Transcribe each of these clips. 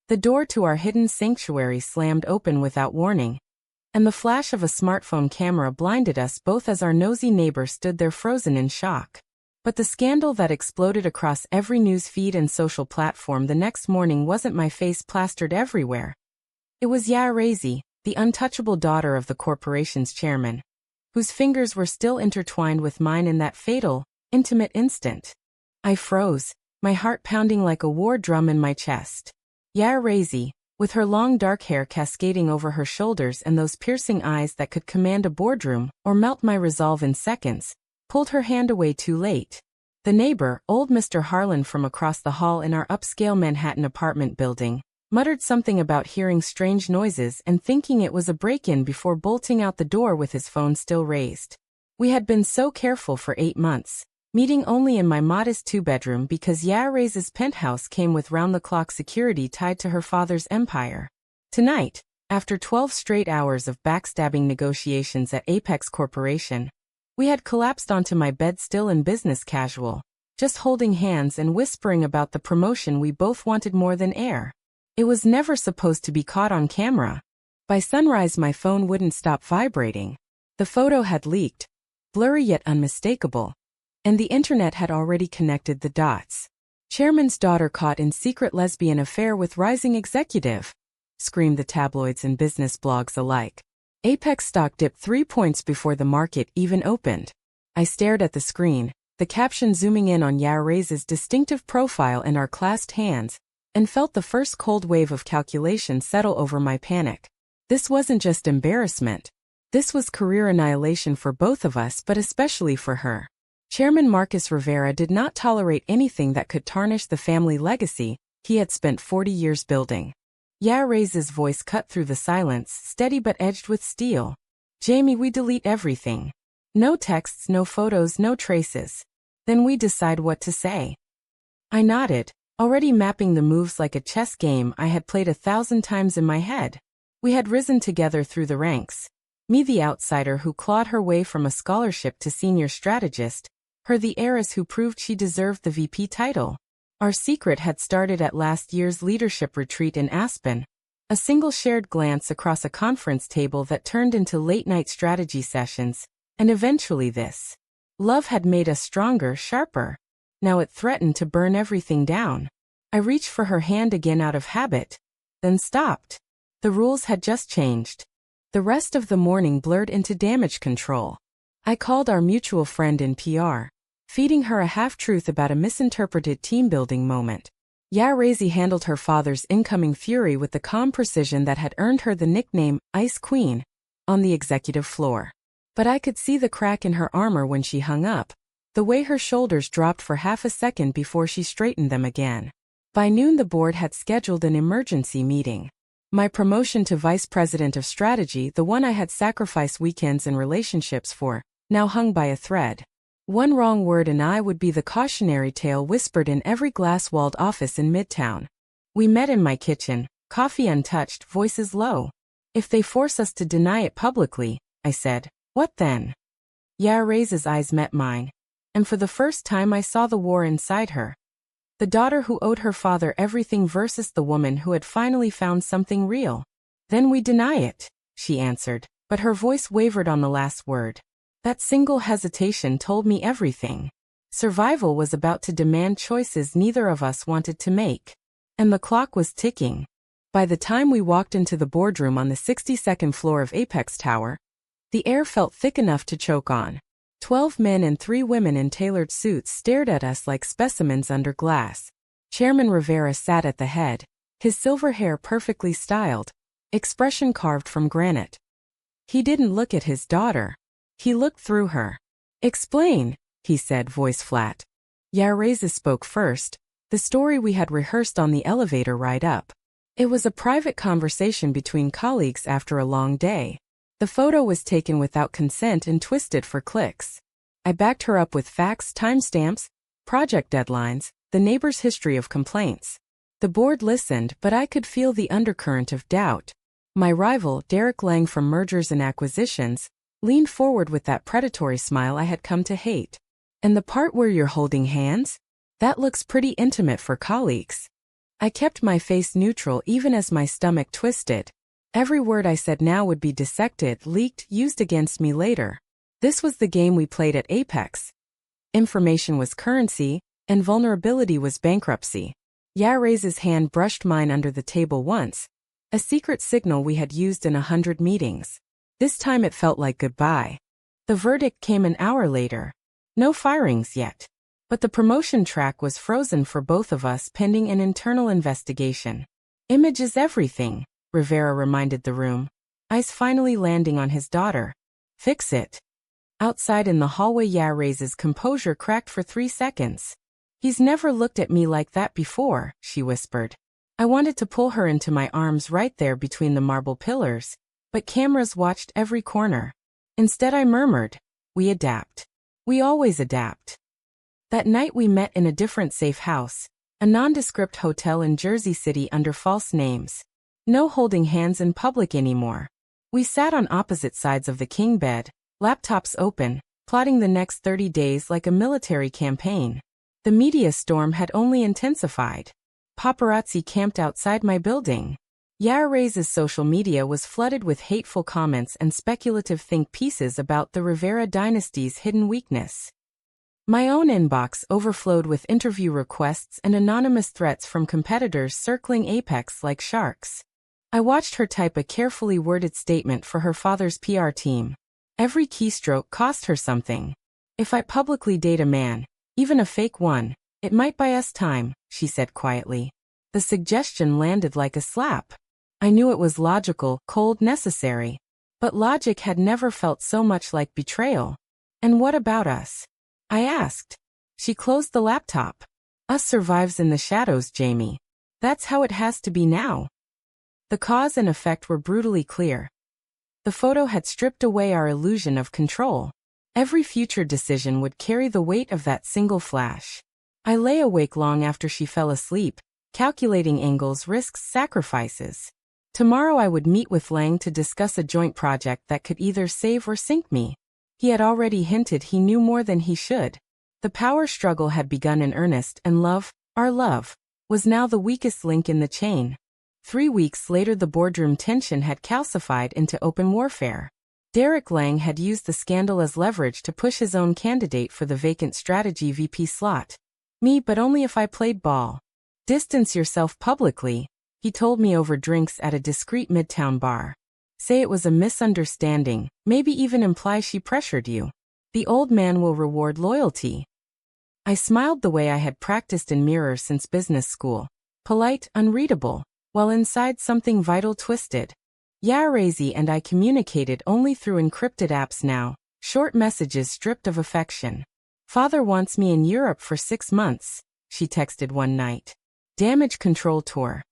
The door to our hidden sanctuary slammed open without warning, and the flash of a smartphone camera blinded us both as our nosy neighbor stood there frozen in shock. But the scandal that exploded across every news feed and social platform the next morning wasn't my face plastered everywhere. It was Yaretzi, the untouchable daughter of the corporation's chairman, whose fingers were still intertwined with mine in that fatal, intimate instant. I froze, my heart pounding like a war drum in my chest. Yaretzi, with her long dark hair cascading over her shoulders and those piercing eyes that could command a boardroom or melt my resolve in seconds, pulled her hand away too late. The neighbor, old Mr. Harlan from across the hall in our upscale Manhattan apartment building, muttered something about hearing strange noises and thinking it was a break-in before bolting out the door with his phone still raised. We had been so careful for 8 months, meeting only in my modest 2-bedroom because Yaretzi's penthouse came with round-the-clock security tied to her father's empire. Tonight, after 12 straight hours of backstabbing negotiations at Apex Corporation, we had collapsed onto my bed still in business casual, just holding hands and whispering about the promotion we both wanted more than air. It was never supposed to be caught on camera. By sunrise my phone wouldn't stop vibrating. The photo had leaked, blurry yet unmistakable, and the internet had already connected the dots. Chairman's daughter caught in secret lesbian affair with rising executive, screamed the tabloids and business blogs alike. Apex stock dipped 3 points before the market even opened. I stared at the screen, the caption zooming in on Yaretzi's distinctive profile and our clasped hands, and felt the first cold wave of calculation settle over my panic. This wasn't just embarrassment. This was career annihilation for both of us, but especially for her. Chairman Marcus Rivera did not tolerate anything that could tarnish the family legacy he had spent 40 years building. Yaretzi's voice cut through the silence, steady but edged with steel. Jamie, we delete everything. No texts, no photos, no traces. Then we decide what to say. I nodded, already mapping the moves like a chess game I had played 1,000 times in my head. We had risen together through the ranks. Me the outsider who clawed her way from a scholarship to senior strategist, her the heiress who proved she deserved the VP title. Our secret had started at last year's leadership retreat in Aspen, a single shared glance across a conference table that turned into late-night strategy sessions, and eventually this. Love had made us stronger, sharper. Now it threatened to burn everything down. I reached for her hand again out of habit, then stopped. The rules had just changed. The rest of the morning blurred into damage control. I called our mutual friend in PR, feeding her a half-truth about a misinterpreted team-building moment. Yaretzi handled her father's incoming fury with the calm precision that had earned her the nickname Ice Queen on the executive floor. But I could see the crack in her armor when she hung up, the way her shoulders dropped for half a second before she straightened them again. By noon the board had scheduled an emergency meeting. My promotion to vice president of strategy, the one I had sacrificed weekends and relationships for, now hung by a thread. One wrong word and I would be the cautionary tale whispered in every glass-walled office in Midtown. We met in my kitchen, coffee untouched, voices low. If they force us to deny it publicly, I said, what then? Yaretzi's eyes met mine, and for the first time I saw the war inside her. The daughter who owed her father everything versus the woman who had finally found something real. Then we deny it, she answered, but her voice wavered on the last word. That single hesitation told me everything. Survival was about to demand choices neither of us wanted to make. And the clock was ticking. By the time we walked into the boardroom on the 62nd floor of Apex Tower, the air felt thick enough to choke on. 12 men and 3 women in tailored suits stared at us like specimens under glass. Chairman Rivera sat at the head, his silver hair perfectly styled, expression carved from granite. He didn't look at his daughter. He looked through her. Explain, he said, voice flat. Yaretzi spoke first, the story we had rehearsed on the elevator ride up. It was a private conversation between colleagues after a long day. The photo was taken without consent and twisted for clicks. I backed her up with facts, timestamps, project deadlines, the neighbor's history of complaints. The board listened, but I could feel the undercurrent of doubt. My rival, Derek Lang from Mergers and Acquisitions, leaned forward with that predatory smile I had come to hate. And the part where you're holding hands? That looks pretty intimate for colleagues. I kept my face neutral even as my stomach twisted. Every word I said now would be dissected, leaked, used against me later. This was the game we played at Apex. Information was currency, and vulnerability was bankruptcy. Yaretzi's hand brushed mine under the table once, a secret signal we had used in 100 meetings. This time it felt like goodbye. The verdict came an hour later. No firings yet. But the promotion track was frozen for both of us pending an internal investigation. Image is everything, Rivera reminded the room. Eyes finally landing on his daughter. Fix it. Outside in the hallway, Yaretzi's composure cracked for 3 seconds. He's never looked at me like that before, she whispered. I wanted to pull her into my arms right there between the marble pillars, but cameras watched every corner. Instead I murmured, we adapt. We always adapt. That night we met in a different safe house, a nondescript hotel in Jersey City under false names. No holding hands in public anymore. We sat on opposite sides of the king bed, laptops open, plotting the next 30 days like a military campaign. The media storm had only intensified. Paparazzi camped outside my building. Yaretzi's social media was flooded with hateful comments and speculative think pieces about the Rivera dynasty's hidden weakness. My own inbox overflowed with interview requests and anonymous threats from competitors circling Apex like sharks. I watched her type a carefully worded statement for her father's PR team. Every keystroke cost her something. If I publicly date a man, even a fake one, it might buy us time, she said quietly. The suggestion landed like a slap. I knew it was logical, cold, necessary. But logic had never felt so much like betrayal. And what about us? I asked. She closed the laptop. Us survives in the shadows, Jamie. That's how it has to be now. The cause and effect were brutally clear. The photo had stripped away our illusion of control. Every future decision would carry the weight of that single flash. I lay awake long after she fell asleep, calculating angles, risks, sacrifices. Tomorrow I would meet with Lang to discuss a joint project that could either save or sink me. He had already hinted he knew more than he should. The power struggle had begun in earnest, and love, our love, was now the weakest link in the chain. 3 weeks later the boardroom tension had calcified into open warfare. Derek Lang had used the scandal as leverage to push his own candidate for the vacant strategy VP slot. Me, but only if I played ball. Distance yourself publicly, he told me over drinks at a discreet midtown bar. Say it was a misunderstanding, maybe even imply she pressured you. The old man will reward loyalty. I smiled the way I had practiced in mirror since business school. Polite, unreadable, while inside something vital twisted. Yaretzi and I communicated only through encrypted apps now, short messages stripped of affection. Father wants me in Europe for 6 months, she texted one night. Damage control tour.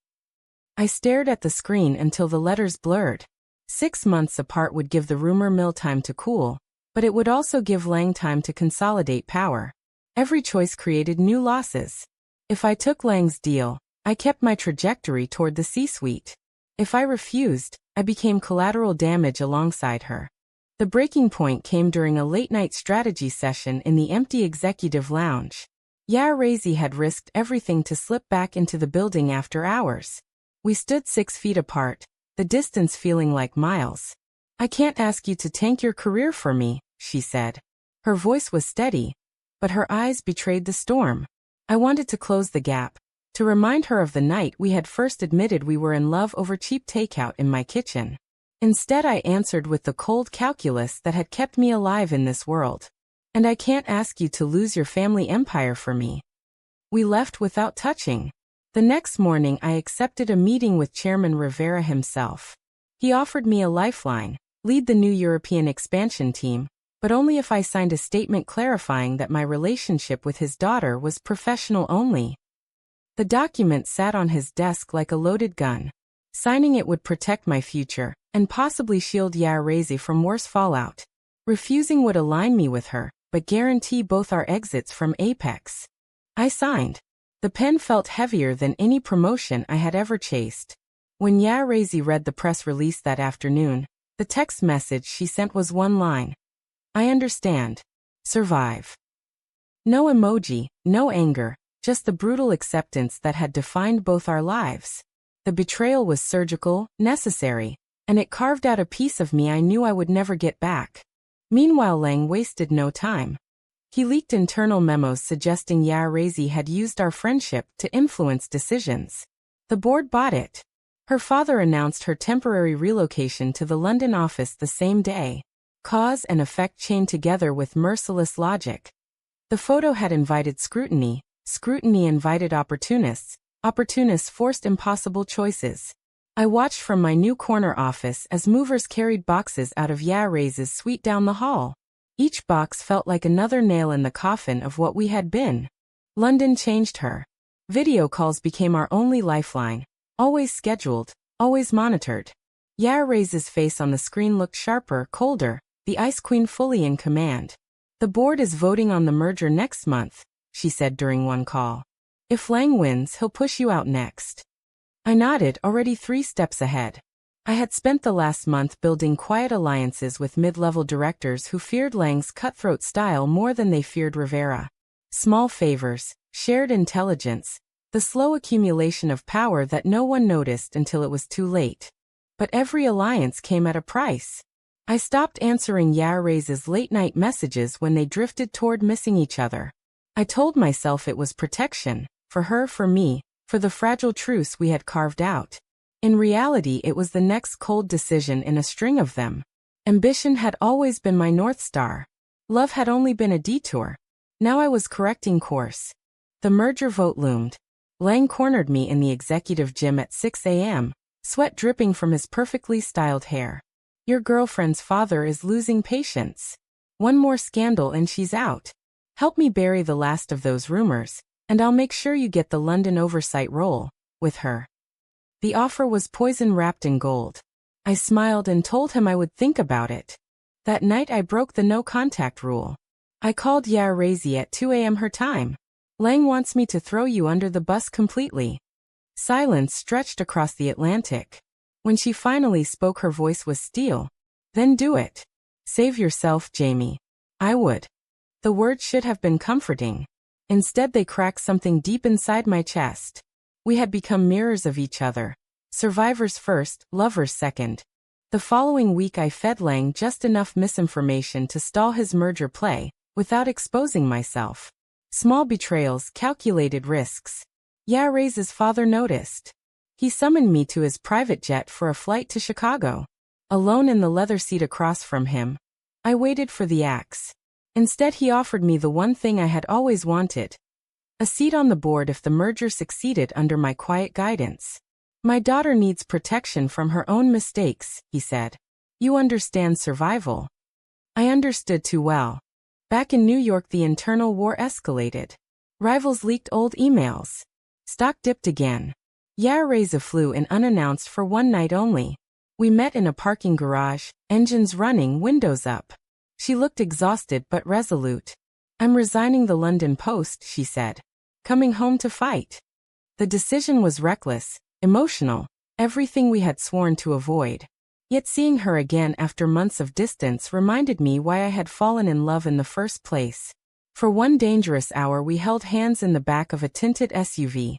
I stared at the screen until the letters blurred. 6 months apart would give the rumor mill time to cool, but it would also give Lang time to consolidate power. Every choice created new losses. If I took Lang's deal, I kept my trajectory toward the C-suite. If I refused, I became collateral damage alongside her. The breaking point came during a late-night strategy session in the empty executive lounge. Yaretzi had risked everything to slip back into the building after hours. We stood 6 feet apart, the distance feeling like miles. I can't ask you to tank your career for me, she said. Her voice was steady, but her eyes betrayed the storm. I wanted to close the gap, to remind her of the night we had first admitted we were in love over cheap takeout in my kitchen. Instead I answered with the cold calculus that had kept me alive in this world. And I can't ask you to lose your family empire for me. We left without touching. The next morning I accepted a meeting with Chairman Rivera himself. He offered me a lifeline, lead the new European expansion team, but only if I signed a statement clarifying that my relationship with his daughter was professional only. The document sat on his desk like a loaded gun. Signing it would protect my future, and possibly shield Yaretzi from worse fallout. Refusing would align me with her, but guarantee both our exits from Apex. I signed. The pen felt heavier than any promotion I had ever chased. When Yaretzi read the press release that afternoon, the text message she sent was one line. I understand. Survive. No emoji, no anger, just the brutal acceptance that had defined both our lives. The betrayal was surgical, necessary, and it carved out a piece of me I knew I would never get back. Meanwhile, Lang wasted no time. He leaked internal memos suggesting Yaretzi had used our friendship to influence decisions. The board bought it. Her father announced her temporary relocation to the London office the same day. Cause and effect chained together with merciless logic. The photo had invited scrutiny, scrutiny invited opportunists, opportunists forced impossible choices. I watched from my new corner office as movers carried boxes out of Yaretzi's suite down the hall. Each box felt like another nail in the coffin of what we had been. London changed her. Video calls became our only lifeline, always scheduled, always monitored. Yaretzi's face on the screen looked sharper, colder, the Ice Queen fully in command. The board is voting on the merger next month, she said during one call. If Lang wins, he'll push you out next. I nodded, already 3 steps ahead. I had spent the last month building quiet alliances with mid-level directors who feared Lang's cutthroat style more than they feared Rivera. Small favors, shared intelligence, the slow accumulation of power that no one noticed until it was too late. But every alliance came at a price. I stopped answering Yaretzi's late-night messages when they drifted toward missing each other. I told myself it was protection, for her, for me, for the fragile truce we had carved out. In reality, it was the next cold decision in a string of them. Ambition had always been my North Star. Love had only been a detour. Now I was correcting course. The merger vote loomed. Lang cornered me in the executive gym at 6 a.m., sweat dripping from his perfectly styled hair. Your girlfriend's father is losing patience. One more scandal and she's out. Help me bury the last of those rumors, and I'll make sure you get the London oversight role, with her. The offer was poison wrapped in gold. I smiled and told him I would think about it. That night I broke the no-contact rule. I called Yaretzi at 2 a.m. her time. Lang wants me to throw you under the bus completely. Silence stretched across the Atlantic. When she finally spoke, her voice was steel. Then do it. Save yourself, Jamie. I would. The words should have been comforting. Instead, they cracked something deep inside my chest. We had become mirrors of each other. Survivors first, lovers second. The following week I fed Lang just enough misinformation to stall his merger play, without exposing myself. Small betrayals, calculated risks. Yaretzi's father noticed. He summoned me to his private jet for a flight to Chicago. Alone in the leather seat across from him, I waited for the axe. Instead, he offered me the one thing I had always wanted. A seat on the board if the merger succeeded under my quiet guidance. My daughter needs protection from her own mistakes, he said. You understand survival. I understood too well. Back in New York, the internal war escalated. Rivals leaked old emails. Stock dipped again. Yaretzi flew in unannounced for one night only. We met in a parking garage, engines running, windows up. She looked exhausted but resolute. I'm resigning the London Post, she said. Coming home to fight. The decision was reckless, emotional, everything we had sworn to avoid. Yet seeing her again after months of distance reminded me why I had fallen in love in the first place. For one dangerous hour we held hands in the back of a tinted SUV.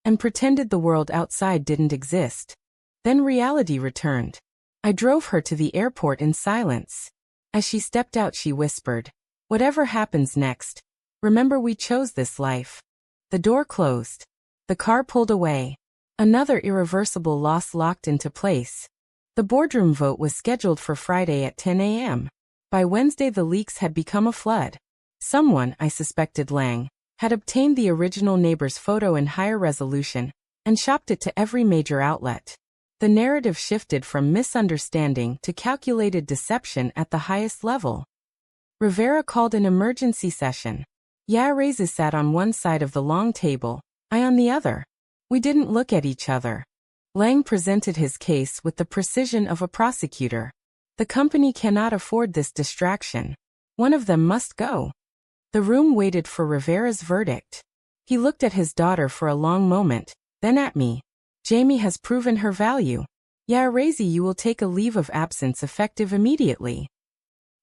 And pretended the world outside didn't exist. Then reality returned. I drove her to the airport in silence. As she stepped out, she whispered, "Whatever happens next, remember we chose this life." The door closed. The car pulled away. Another irreversible loss locked into place. The boardroom vote was scheduled for Friday at 10 a.m. By Wednesday, the leaks had become a flood. Someone, I suspected Lang, had obtained the original neighbor's photo in higher resolution and shopped it to every major outlet. The narrative shifted from misunderstanding to calculated deception at the highest level. Rivera called an emergency session. Yaretzi sat on one side of the long table, I on the other. We didn't look at each other. Lang presented his case with the precision of a prosecutor. The company cannot afford this distraction. One of them must go. The room waited for Rivera's verdict. He looked at his daughter for a long moment, then at me. Jamie has proven her value. Yaretzi, you will take a leave of absence effective immediately.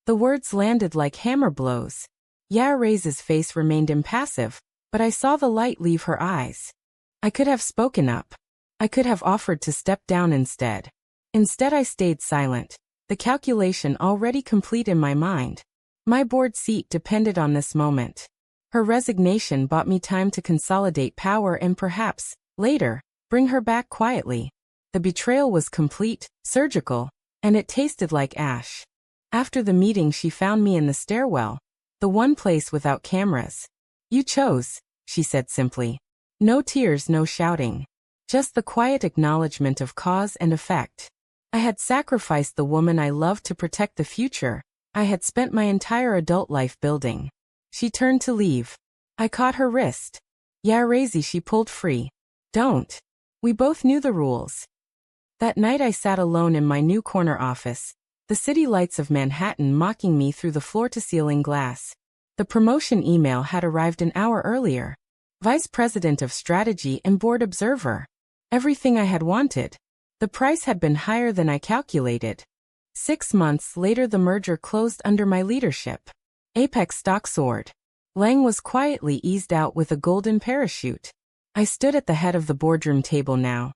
The words landed like hammer blows. Yaretzi's face remained impassive, but I saw the light leave her eyes. I could have spoken up. I could have offered to step down instead. Instead, I stayed silent, the calculation already complete in my mind. My board seat depended on this moment. Her resignation bought me time to consolidate power and perhaps, later, bring her back quietly. The betrayal was complete, surgical, and it tasted like ash. After the meeting, she found me in the stairwell, the one place without cameras. "You chose," she said simply. No tears, no shouting. Just the quiet acknowledgement of cause and effect. I had sacrificed the woman I loved to protect the future I had spent my entire adult life building. She turned to leave. I caught her wrist. "Yaretzi," she pulled free. "Don't." We both knew the rules. That night I sat alone in my new corner office, the city lights of Manhattan mocking me through the floor-to-ceiling glass. The promotion email had arrived an hour earlier. Vice President of Strategy and Board Observer. Everything I had wanted. The price had been higher than I calculated. 6 months later, the merger closed under my leadership. Apex stock soared. Lang was quietly eased out with a golden parachute. I stood at the head of the boardroom table now.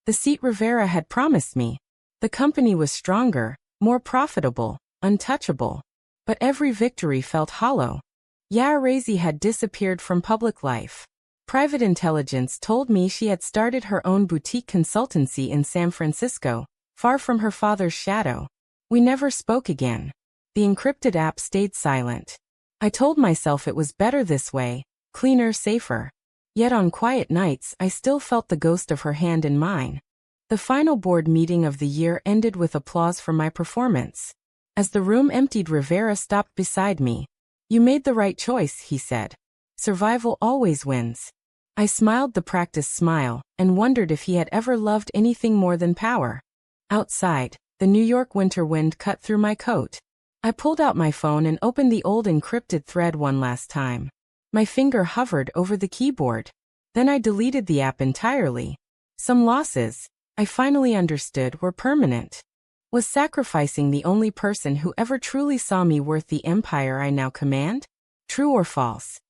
The seat Rivera had promised me. The company was stronger, more profitable, untouchable. But every victory felt hollow. Yaretzi had disappeared from public life. Private intelligence told me she had started her own boutique consultancy in San Francisco, far from her father's shadow. We never spoke again. The encrypted app stayed silent. I told myself it was better this way, cleaner, safer. Yet on quiet nights I still felt the ghost of her hand in mine. The final board meeting of the year ended with applause for my performance. As the room emptied, Rivera stopped beside me. "You made the right choice," he said. "Survival always wins." I smiled the practiced smile, and wondered if he had ever loved anything more than power. Outside, the New York winter wind cut through my coat. I pulled out my phone and opened the old encrypted thread one last time. My finger hovered over the keyboard. Then I deleted the app entirely. Some losses, I finally understood, were permanent. Was sacrificing the only person who ever truly saw me worth the empire I now command? True or false?